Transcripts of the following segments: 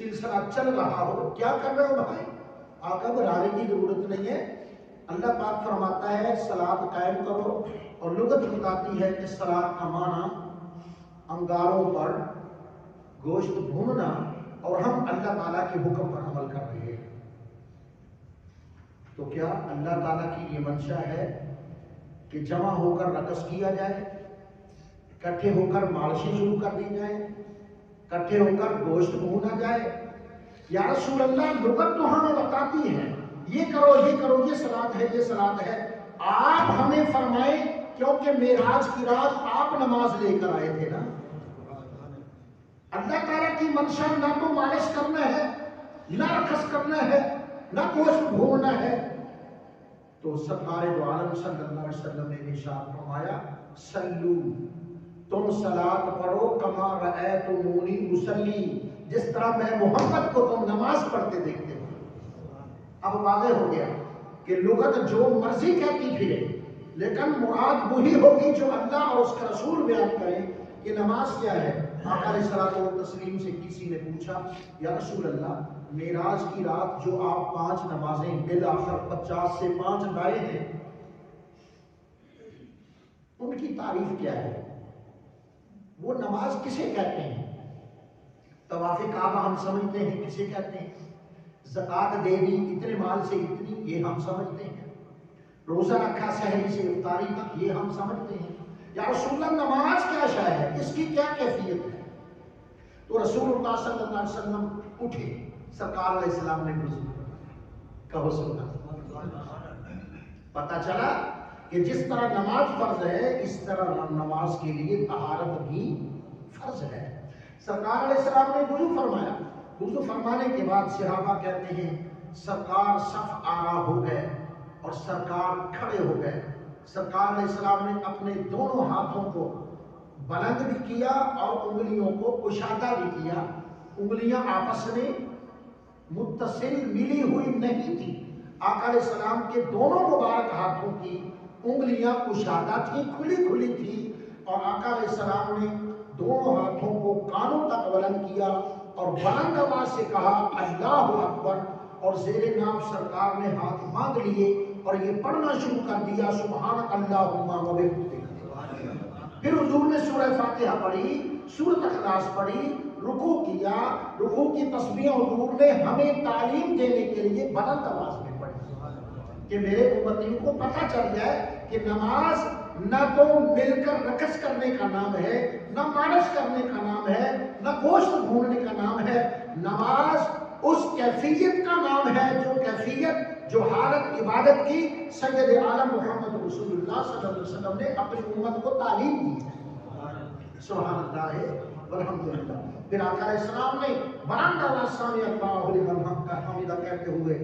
سلسلہ چل رہا ہو، کیا کر رہے ہو بھائی؟ آقا گھبرانے کی ضرورت نہیں ہے۔ اللہ پاک فرماتا ہے صلاۃ قائم کرو، اور لغت بتاتی ہے کہ صلاۃ کا معنی انگاروں پر گوشت بھوننا، اور ہم اللہ تعالیٰ کے حکم پر عمل کر رہے ہیں۔ تو کیا اللہ تعالیٰ کی یہ منشا ہے کہ جمع ہو کر رقص کیا جائے، اکٹھے ہو کر مالشیں شروع کر دی جائیں، اکٹھے ہو کر گوشت بھونا جائے؟ یا رسول اللہ لغت تو ہمیں بتاتی ہے یہ کرو یہ کرو، یہ صلاۃ ہے یہ صلاۃ ہے، آپ ہمیں فرمائیں، کیونکہ معراج کی رات آپ نماز لے کر آئے تھے نا۔ اللہ تعالیٰ کی منشا نہ تو مالش کرنا ہے، نہ رقص کرنا ہے، نہ گوشت بھوننا ہے۔ تو سرکار دو عالم صلی اللہ علیہ وسلم نے ارشاد فرمایا سلو، تم صلاۃ پڑھو کما رأیتمونی اصلی، جس طرح میں محمد کو تم نماز پڑھتے دیکھتے ہو۔ اب واضح ہو گیا کہ لغت جو مرضی کہتی پھرے، لیکن مراد وہی ہوگی جو اللہ اور اس کا رسول بیان کریں کہ نماز کیا ہے۔ آقا علیہ الصلوۃ والتسلیم سے کسی نے پوچھا یا رسول اللہ معراج کی رات جو آپ 5 نمازیں بالآخر 50 سے 5 لائے ہیں، ان کی تعریف کیا ہے؟ وہ نماز کسے کہتے ہیں؟ طواف کعبہ ہم سمجھتے ہیں کسے کہتے ہیں، زکوٰۃ دے دی اتنے مال سے اتنی، یہ ہم سمجھتے ہیں، روزہ رکھا سحری سے افطاری تک، یہ ہم سمجھتے ہیں۔ یا رسول اللہ نماز کیا شے ہے، اس کی کیا کیفیت ہے؟ تو رسول اللہ صلی اللہ علیہ وسلم اٹھے، سرکار علیہ السلام نے وضو کہو سننا، پتہ چلا کہ جس طرح نماز فرض ہے اس طرح نماز کے لیے طہارت بھی فرض ہے۔ سرکار علیہ السلام نے وضو فرمایا، وضو فرمانے کے بعد صحابہ کہتے ہیں سرکار صف آرا ہو گئے اور سرکار کھڑے ہو گئے۔ سرکار علیہ السلام نے اپنے دونوں ہاتھوں کو بلند بھی کیا اور انگلیوں کو کشادہ بھی کیا۔ انگلیاں آپس میں متصل ملی ہوئی نہیں تھی، آقا علیہ السلام کے دونوں مبارک ہاتھوں کی انگلیاں کشادہ تھی، کھلی کھلی تھی، اور آقا علیہ السلام نے دونوں ہاتھوں کو کانوں تک بلند کیا اور بلند آواز سے کہا اللہ اکبر، اور زیر نام سرکار نے ہاتھ باندھ لیے اور یہ پڑھنا شروع کر دیا سبحانک اللہم و بحمدک۔ پھر حضور نے سورہ فاتحہ پڑھی، سورۃ اخلاص پڑھی، رکوع کیا، رکوع کی تسبیح حضور نے ہمیں تعلیم دینے کے لیے بلند آواز میں پڑھی کہ میرے امتیوں کو پتہ چل جائے کہ نماز نہ تو مل کر رقص کرنے کا نام ہے، نہ مالش کرنے کا نام ہے، نہ گوشت بھوننے کا نام ہے۔ نماز اس کیفیت کا نام ہے جو کیفیت، جو حالت عبادت کی سید عالم محمد رسول اللہ صلی اللہ علیہ وسلم نے اپنی امت کو تعلیم دی ہے۔ سبحان اللہ والحمدللہ۔ پھر آقا علیہ السلام نے بلند آواز سامع اللہ لمن حمدہ کہتے ہوئے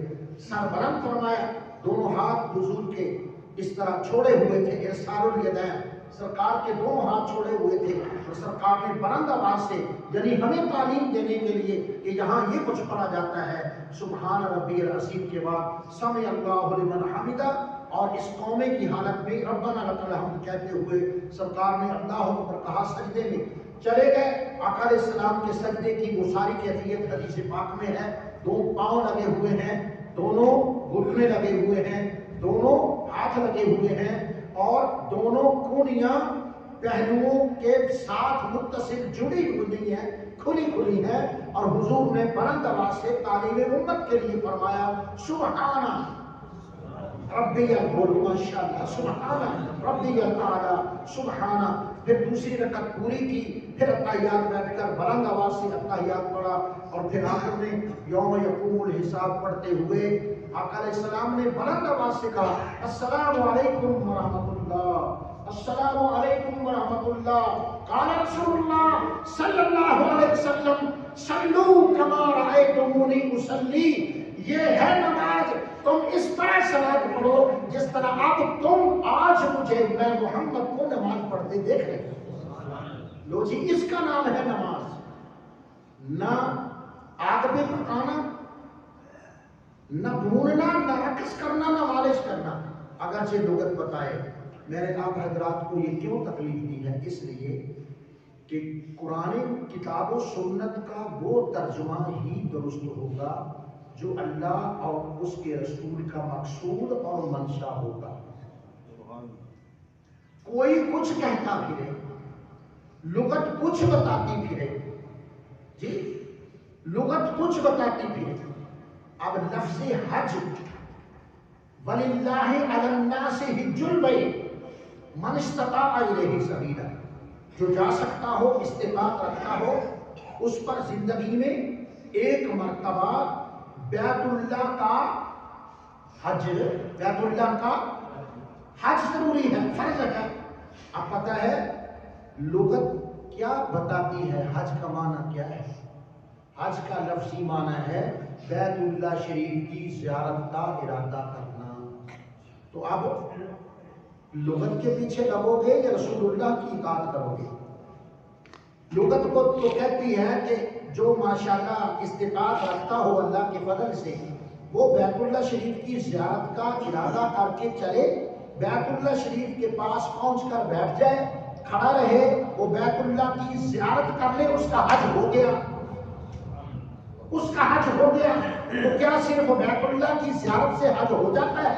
سر بلند فرمایا، دونوں ہاتھ حضور کے اس طرح چھوڑے ہوئے تھے، ارسال الیدین، سرکار کے دونوں ہاتھ چھوڑے ہوئے تھے، اور سرکار نے بلند آواز سے، یعنی ہمیں تعلیم دینے کے لیے کہ یہاں یہ کچھ پڑھا جاتا ہے سبحان ربی العظیم کے بعد سمع اللہ لمن حمدہ، اور اس قومے کی حالت میں ربنا لک الحمد کہتے ہوئے سرکار نے اللہ اکبر کہا، سجدے میں چلے گئے۔ آقا علیہ السلام کے سجدے کی وہ ساری کیفیت حدیث پاک میں ہے، دو پاؤں لگے ہوئے ہیں، دونوں گھٹنے لگے ہوئے ہیں، دونوں ہاتھ لگے ہوئے ہیں، اور دونوں کونیاں پہلوؤں کے ساتھ متصل جڑی ہوئی ہیں، کھلی کھلی ہے، اور حضور نے بلند آواز سے تعلیم امت کے لیے فرمایا سبحان ربی العلی، ماشاءاللہ سبحان ربی الاعلی، سبحان۔ پھر دوسری رکعت پوری کی، پھر اتحیات بیٹھ کر بلند آواز سے اتحیات پڑھا، اور پھر آخر میں یوم یقوم الحساب پڑھتے ہوئے آقا علیہ السلام نے بلند آواز سے کہا السلام علیکم ورحمۃ اللہ، السلام علیکم ورحمۃ اللہ۔ قال رسول اللہ صلی اللہ علیہ وسلم صلو کما رأیتمونی اصلی، یہ ہے نماز، تم اس طرح صلاۃ پڑھو جس طرح اب تم آج مجھے میں محمد کو نماز پڑھتے دیکھ رہے ہو۔ لو جی، اس کا نام ہے نماز، نہ آگ میں پکانا، نہ بھوننا، نہ رقص کرنا، نہ مالش کرنا۔ اگرچہ لغت بتائے، میں نے آپ حضرات کو یہ کیوں تکلیف دی ہے، اس لیے کہ قرآن کتاب و سنت کا وہ ترجمہ ہی درست ہوگا جو اللہ اور اس کے رسول کا مقصود اور منشا ہوگا۔ کوئی کچھ کہتا پھرے، لغت کچھ بتاتی پھرے، جی لغت کچھ بتاتی پھرے۔ اب لفظ حج، وَلِلَّهِ عَلَى النَّاسِ حِجُّ الْبَيْتِ مَنِ اسْتَطَاعَ إِلَيْهِ سَبِيلًا، جو جا سکتا ہو، استطاعت رکھتا ہو، اس پر زندگی میں ایک مرتبہ بیت اللہ کا حج، بیت اللہ کا حج ضروری ہے، فرض ہے۔ اب پتہ ہے لغت کیا بتاتی ہے، حج کا معنی کیا ہے؟ حج کا لفظی معنی ہے بیت اللہ شریف کی زیارت کا ارادہ کرنا۔ تو اب لغت کے پیچھے لگو گے یا رسول اللہ کی اطاعت کرو گے؟ لغت کو تو کہتی ہے کہ جو ماشاءاللہ استطاعت رکھتا ہو اللہ کے فضل سے، وہ بیت اللہ شریف کی زیارت کا ارادہ کر کے چلے، بیت اللہ شریف کے پاس پہنچ کر بیٹھ جائے، کھڑا رہے، وہ بیت اللہ کی زیارت کر لے، اس کا حج ہو گیا، اس کا حج ہو گیا۔ تو کیا صرف بیت اللہ کی زیارت سے حج ہو جاتا ہے؟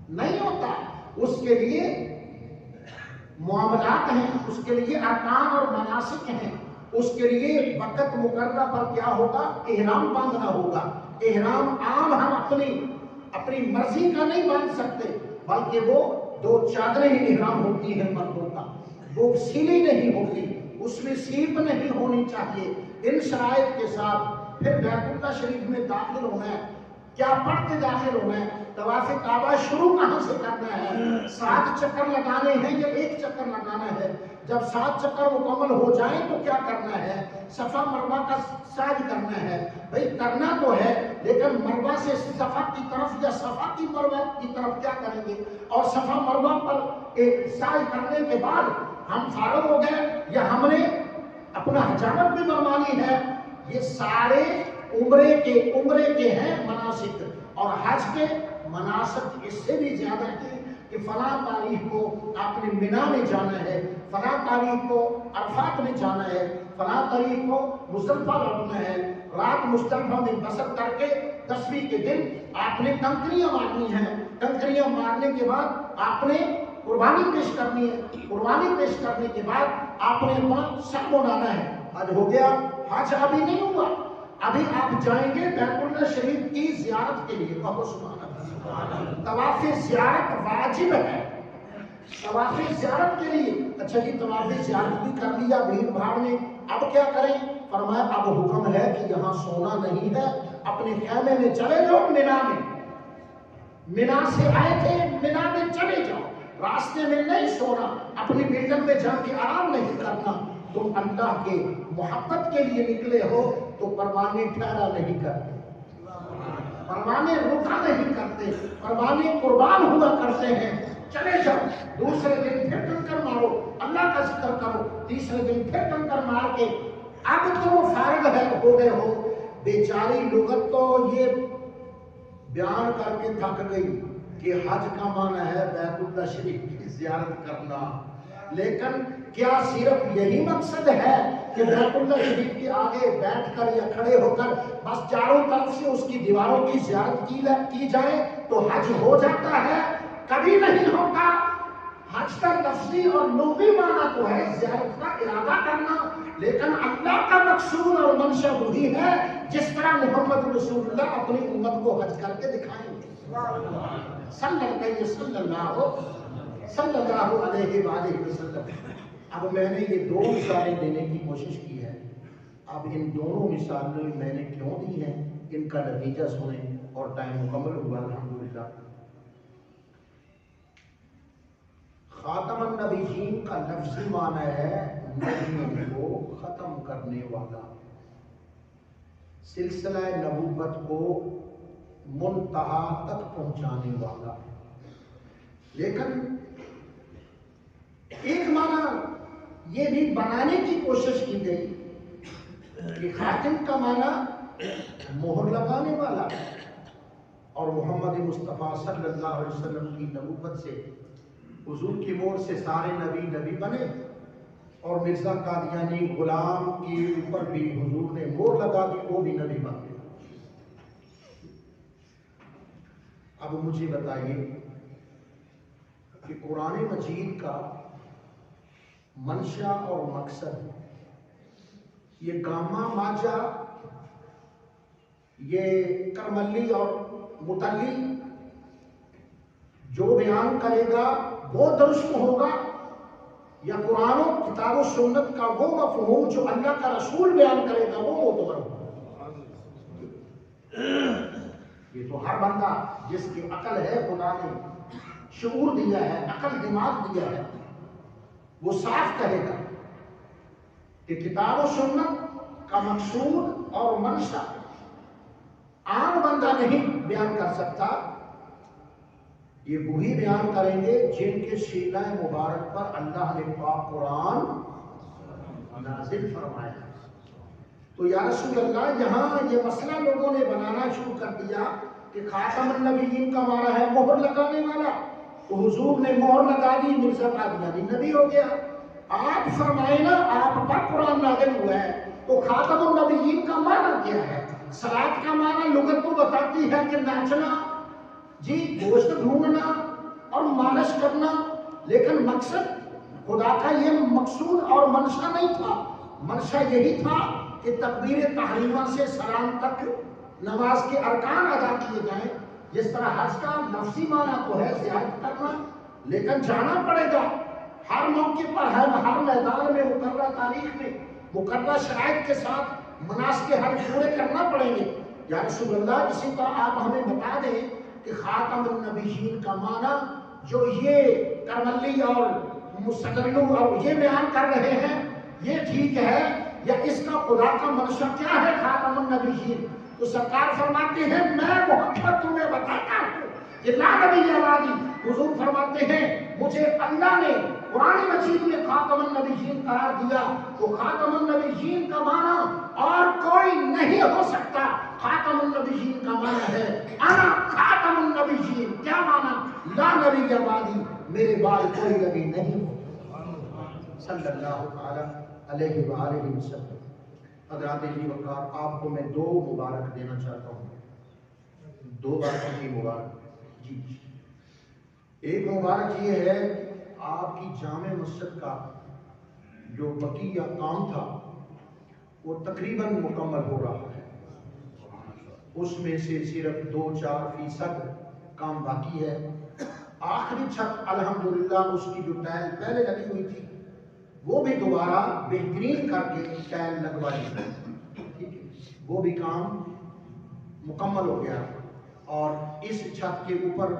نہیں ہوتا۔ اس کے لیے معاملات ہیں، اس کے لیے ارکان اور مناسک ہیں، اس کے لیے وقت مقررہ پر کیا ہوگا؟ احرام باندھنا ہوگا۔ احرام عام ہم اپنی مرضی کا نہیں باندھ سکتے، بلکہ وہ 2 چادریں ہی احرام ہوتی ہیں مردوں کا، وہ سلی نہیں ہوتی، اس میں سیپ نہیں ہونی چاہیے۔ ان شرائط کے ساتھ پھر بیت اللہ شریف میں داخل ہونا ہے، کیا پڑھ کے داخل ہونا ہے؟ طواف کعبہ شروع کہاں سے کرنا ہے؟ 7 چکر لگانے ہیں یا 1 چکر لگانا ہے؟ جب 7 چکر مکمل ہو جائیں تو کیا کرنا ہے؟ صفا مروہ کا سعی کرنا ہے۔ بھئی کرنا تو ہے، لیکن مروہ سے صفا کی طرف یا صفا کی مروہ کی طرف کیا کریں گے؟ اور صفا مروہ پر سعی کرنے کے بعد ہم فارغ ہو گئے یا ہم نے اپنا حجامت بھی بنوانی ہے؟ یہ سارے عمرے کے ہیں مناسک، اور حج کے مناسک اس سے بھی زیادہ ہیں کہ فلاں تاریخ کو آپ نے مینا میں جانا ہے، فلاں تاریخ کو عرفات میں جانا ہے، فلاں تاریخ کو مزدلفہ لوٹنا ہے، رات مزدلفہ میں بسر کر کے 10ویں کے دن آپ نے کنکریاں مارنی ہیں، کنکریاں مارنے کے بعد آپ نے قربانی پیش کرنی ہے، قربانی پیش کرنے کے بعد آپ نے اپنا سر بنانا ہے۔ حج ہو گیا۔ حج ابھی نہیں ہوا، ابھی آپ جائیں گے بیت اللہ شریف کی زیارت کے لیے۔ بہت سبحان اللہ، طواف زیارت واجب ہے، طواف زیارت کے لیے۔ اچھا جی طواف زیارت بھی کر لیا بھیڑ بھاڑ میں، اب کیا کریں؟ فرمایا اب حکم ہے کہ یہاں سونا نہیں ہے، اپنے خیمے میں چلے جاؤ، مینا سے آئے تھے، مینا میں چلے جاؤ، راستے میں نہیں سونا، اپنی بلڈنگ میں جا کے آرام نہیں کرنا۔ تم اللہ کے محبت کے لیے نکلے ہو تو پروانے ٹھہرا نہیں کرتے، پروانے رکا نہیں کرتے، پروانے قربان ہوا کرتے ہیں۔ چلے جاؤ، دوسرے دن پھر کنکر مارو، اللہ کا ذکر کرو، تیسرے دن پھر کنکر مار کے اب تم فارغ ہو گئے ہو۔ بیچاری لغت تو یہ بیان کر کے تھک گئی کہ حج کا معنی ہے بیت اللہ شریف کی زیارت کرنا، لیکن کیا صرف یہی مقصد ہے کہ بیت اللہ شریف کے آگے بیٹھ کر یا کھڑے ہو کر بس چاروں طرف سے اس کی دیواروں کی زیارت کی جائے تو حج ہو جاتا ہے؟ کبھی نہیں ہوتا۔ حج کا لفظی اور لغوی معنی تو ہے زیارت کا ارادہ کرنا، لیکن اللہ کا مقصود اور منشا وہی ہے جس طرح محمد رسول اللہ اپنی امت کو حج کر کے دکھائیں گے۔ صلی اللہ علیہ وآلہ وسلم۔ اب میں نے یہ 2 مثالیں دینے کی کوشش کی ہے، اب ان دونوں مثالیں میں نے کیوں دی ہیں ان کا نتیجہ سنیں، اور ٹائم مکمل ہوا الحمدللہ۔ خاتم النبیین کا لفظی معنی ہے نبیوں کو ختم کرنے والا، سلسلہ نبوت کو منتہا تک پہنچانے والا۔ لیکن ایک معنی یہ بھی بنانے کی کوشش کی گئی کہ خاتم کا معنی مہر لگانے والا، اور محمد مصطفیٰ صلی اللہ علیہ وسلم کی نبوت سے، حضور کی مہر سے سارے نبی بنے، اور مرزا قادیانی غلام کے اوپر بھی حضور نے مہر لگا دی، وہ بھی نبی بن گیا۔ اب مجھے بتائیے کہ قرآن مجید کا منشا اور مقصد، یہ گاما ماجا، یہ کرملی اور متلی جو بیان کرے گا وہ درست ہوگا، یا قرآن و کتاب و سنت کا وہ مفہوم جو اللہ کا رسول بیان کرے گا وہ معتبر ہوگا؟ یہ تو ہر بندہ جس کی عقل ہے، خدا نے شعور دیا ہے، عقل دماغ دیا ہے، وہ صاف کہے گا کہ کتاب و سنت کا مقصود اور منشا عام بندہ نہیں بیان کر سکتا، یہ وہی بیان کریں گے جن کے سینہ مبارک پر اللہ نے پاک قرآن نازل فرمایا۔ تو یا رسول اللہ، یہاں یہ مسئلہ لوگوں نے بنانا شروع کر دیا کہ خاتم النبیین کا معنی ہے مہر لگانے والا، تو حضور نے مہر لگا دی، مرزا قادیانی نبی ہو گیا۔ آپ فرمائے نا، آپ پر قرآن نازل ہوا ہے، تو خاتم النبیین کا معنی کیا ہے؟ صلاۃ کا معنی لغت تو بتاتی ہے کہ ناچنا، جی گوشت ڈھونڈنا اور مالش کرنا، لیکن مقصد خدا کا یہ مقصود اور منشا نہیں تھا۔ منشا یہی تھا کہ تکبیر تحریمہ سے سلام تک نماز کے ارکان ادا کیے جائیں۔ جس طرح حج کا لفظی معنی تو ہے زیارت کرنا، لیکن جانا پڑے گا ہر موقع پر، ہر میدان میں، مقررہ تاریخ میں، مقررہ شرائط کے ساتھ مناسک حج پورے کرنا پڑیں گے۔ یا رسول اللہ، اسی طرح آپ ہمیں بتا دیں کہ خاتم النبیین کا معنی جو یہ کرملی اور مستقلو اور یہ بیان کر رہے ہیں، یہ ٹھیک ہے یا اس کا خدا کا منشا کیا ہے خاتم النبیین؟ تو سرکار فرماتے ہیں میں محمد تمہیں بتاتا ہوں کہ لا نبی بعدی۔ حضور فرماتے ہیں مجھے اللہ نے قرآن مجید میں خاتم النبیین قرار دیا، تو خاتم النبیین کا معنی اور کوئی نہیں ہو سکتا۔ خاتم النبیین کا معنی ہے انا خاتم النبیین۔ کیا معنی؟ لا نبی بعدی، میرے بعد کوئی نبی نہیں ہو، صلی اللہ علیہ وآلہ وسلم۔ حضرات جی وقار، آپ کو میں دو مبارک دینا چاہتا ہوں، دو باتوں کی مبارک۔ جی ایک مبارک یہ ہے، آپ کی جامع مسجد کا جو بقیہ کام تھا وہ تقریباً مکمل ہو رہا ہے، اس میں سے صرف 2-4% کام باقی ہے۔ آخری چھت الحمدللہ اس کی جو ٹائل پہلے لگی ہوئی تھی وہ بھی دوبارہ بہترین کر کے ٹائل لگوائی ہے، ٹھیک ہے، وہ بھی کام مکمل ہو گیا، اور اس چھت کے اوپر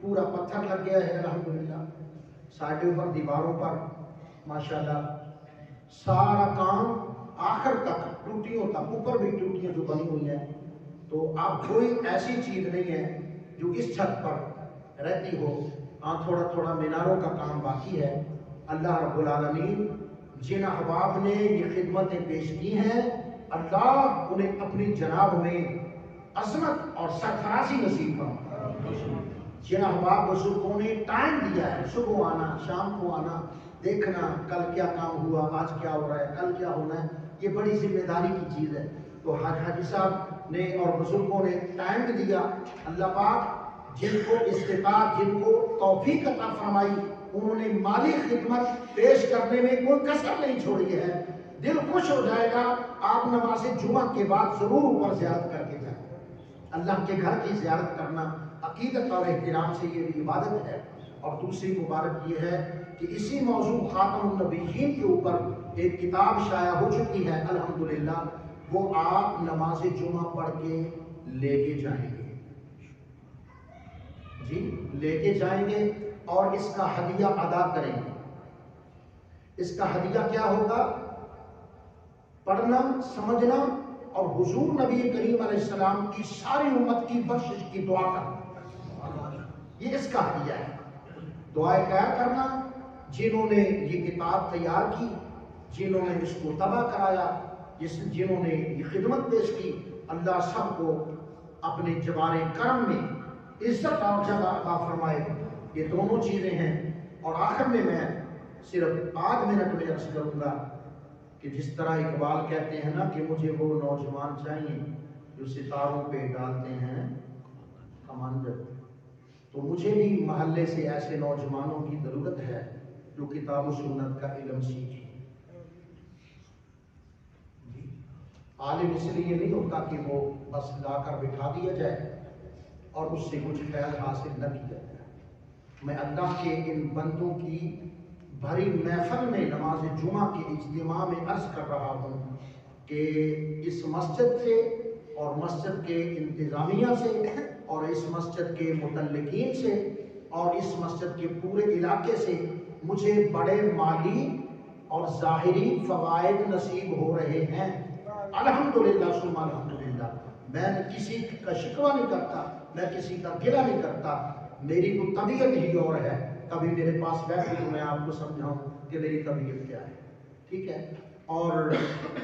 پورا پتھر لگ گیا ہے الحمدللہ، سائڈوں پر، دیواروں پر ماشاءاللہ سارا کام آخر تک، ٹوٹیوں تک، اوپر بھی ٹوٹیاں جو بنی ہوئی ہیں، تو اب کوئی ایسی چیز نہیں ہے جو اس چھت پر رہتی ہو۔ ہاں تھوڑا تھوڑا میناروں کا کام باقی ہے۔ اللہ رب العالمین جن احباب نے یہ خدمتیں پیش کی ہیں، اللہ انہیں اپنی جناب میں عظمت اور سرفرازی نصیب فرمائے۔ جن احباب بزرگوں نے ٹائم دیا ہے، صبح آنا، شام کو آنا، دیکھنا کل کیا کام ہوا، آج کیا ہو رہا ہے، کل کیا ہونا ہے، یہ بڑی ذمہ داری کی چیز ہے۔ تو حاجی صاحب نے اور بزرگوں نے ٹائم دیا، اللہ پاک جن کو استطاعت، جن کو توفیق عطا فرمائی، انہوں نے مالی خدمت پیش کرنے میں کوئی کسر نہیں چھوڑی ہے۔ دل خوش ہو جائے گا، آپ نماز جمعہ کے بعد ضرور اوپر زیارت کر کے جائیں۔ اللہ کے گھر کی زیارت کرنا عقیدت اور احترام سے یہ بھی عبادت ہے۔ اور دوسری مبارک یہ ہے کہ اسی موضوع خاتم النبیین کے اوپر ایک کتاب شائع ہو چکی ہے الحمدللہ، وہ آپ نماز جمعہ پڑھ کے لے کے جائیں گے، جی لے کے جائیں گے، اور اس کا ہدیہ ادا کریں گے۔ اس کا ہدیہ کیا ہوگا؟ پڑھنا، سمجھنا اور حضور نبی کریم علیہ السلام کی ساری امت کی بخشش کی دعا کرنا، یہ اس کا ہدیہ ہے۔ دعائیں خیر کرنا، جنہوں نے یہ کتاب تیار کی، جنہوں نے اس کو طبع کرایا، جنہوں نے یہ خدمت پیش کی، اللہ سب کو اپنے جبار کرم میں عزت اور جگہ عطا فرمائے۔ یہ دونوں چیزیں ہیں۔ اور آخر میں صرف 5 منٹ میں عرض کروں گا کہ جس طرح اقبال کہتے ہیں نا کہ مجھے وہ نوجوان چاہیے جو ستاروں پہ ڈالتے ہیں کمانڈر، تو مجھے بھی محلے سے ایسے نوجوانوں کی ضرورت ہے جو کتاب و سنت کا علم سیکھیں۔ عالم اس لیے نہیں ہوتا کہ وہ بس لا کر بٹھا دیا جائے اور اس سے کچھ فیض حاصل نہ کیا جائے۔ میں اللہ کے ان بندوں کی بھری محفل میں نماز جمعہ کے اجتماع میں عرض کر رہا ہوں کہ اس مسجد سے اور مسجد کے انتظامیہ سے اور اس مسجد کے متعلقین سے اور اس مسجد کے پورے علاقے سے مجھے بڑے مالی اور ظاہری فوائد نصیب ہو رہے ہیں، الحمدللہ ثم الحمدللہ۔ میں کسی کا شکوہ نہیں کرتا، میں کسی کا گلہ نہیں کرتا، میری تو طبیعت ہی اور ہے۔ کبھی میرے پاس بیٹھے تو میں آپ کو سمجھاؤں کہ میری طبیعت کیا ہے، ٹھیک ہے؟ اور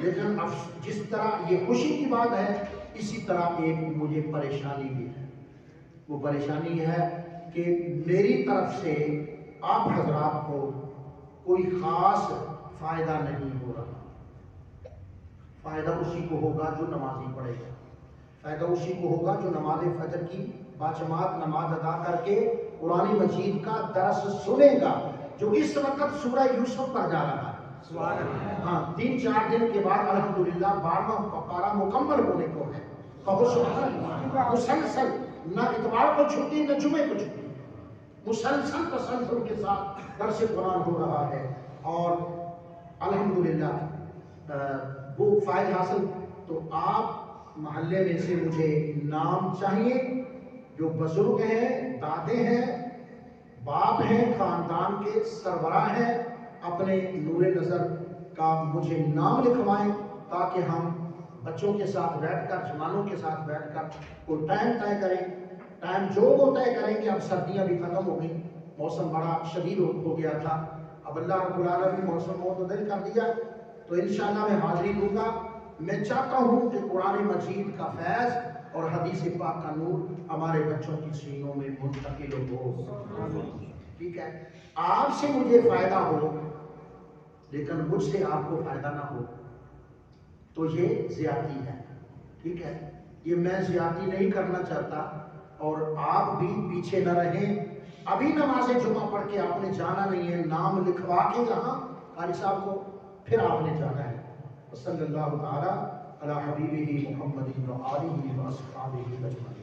لیکن جس طرح یہ خوشی کی بات ہے، اسی طرح ایک مجھے پریشانی بھی ہے۔ وہ پریشانی ہے کہ میری طرف سے آپ حضرات کو کوئی خاص فائدہ نہیں ہو رہا۔ فائدہ اسی کو ہوگا جو نمازی پڑھے گا، فائدہ اسی کو ہوگا جو نماز فجر کی باجماعت نماز ادا کر کے قرآن مجید کا درس سنے گا، جو اس وقت سورہ یوسف پر جا رہا ہے۔ ہاں، 3-4 دن کے بعد الحمدللہ 12واں پارہ مکمل ہونے کو ہے۔ کہو سبحان اللہ۔ مسلسل نہ اتوار کو چھٹی نہ جمعے کو چھٹی، مسلسل تسلسل کے ساتھ درس قرآن ہو رہا ہے، اور الحمدللہ وہ فائد حاصل۔ تو آپ محلے میں سے مجھے نام چاہیے، جو بزرگ ہیں، دادے ہیں، باپ ہیں، خاندان کے سربراہ ہیں، اپنے نور نظر کا مجھے نام لکھوائیں تاکہ ہم بچوں کے ساتھ بیٹھ کر، جوانوں کے ساتھ بیٹھ کر کوئی ٹائم طے کریں۔ ٹائم جو وہ طے کریں گے، اب سردیاں بھی ختم ہو گئی، موسم بڑا شدید ہو گیا تھا، اب اللہ رب العالمین نے موسم معتدل کر دیا، تو انشاءاللہ میں حاضری دوں گا۔ میں چاہتا ہوں کہ قرآن مجید کا فیض اور حدیث پاک کا نور ہمارے بچوں کی سینوں میں منتقل ہو، ٹھیک ہے؟ آپ سے مجھے فائدہ ہو لیکن مجھ سے آپ کو فائدہ نہ ہو تو یہ زیادتی ہے، ٹھیک ہے؟ یہ میں زیادتی نہیں کرنا چاہتا، اور آپ بھی پیچھے نہ رہیں۔ ابھی نماز جمعہ پڑھ کے آپ نے جانا نہیں ہے، نام لکھوا کے یہاں قاری صاحب کو پھر آپ نے جانا ہے۔ صلی اللہ تعالی علی حبیبہ محمد و آلہ و اصحابہ اجمعین۔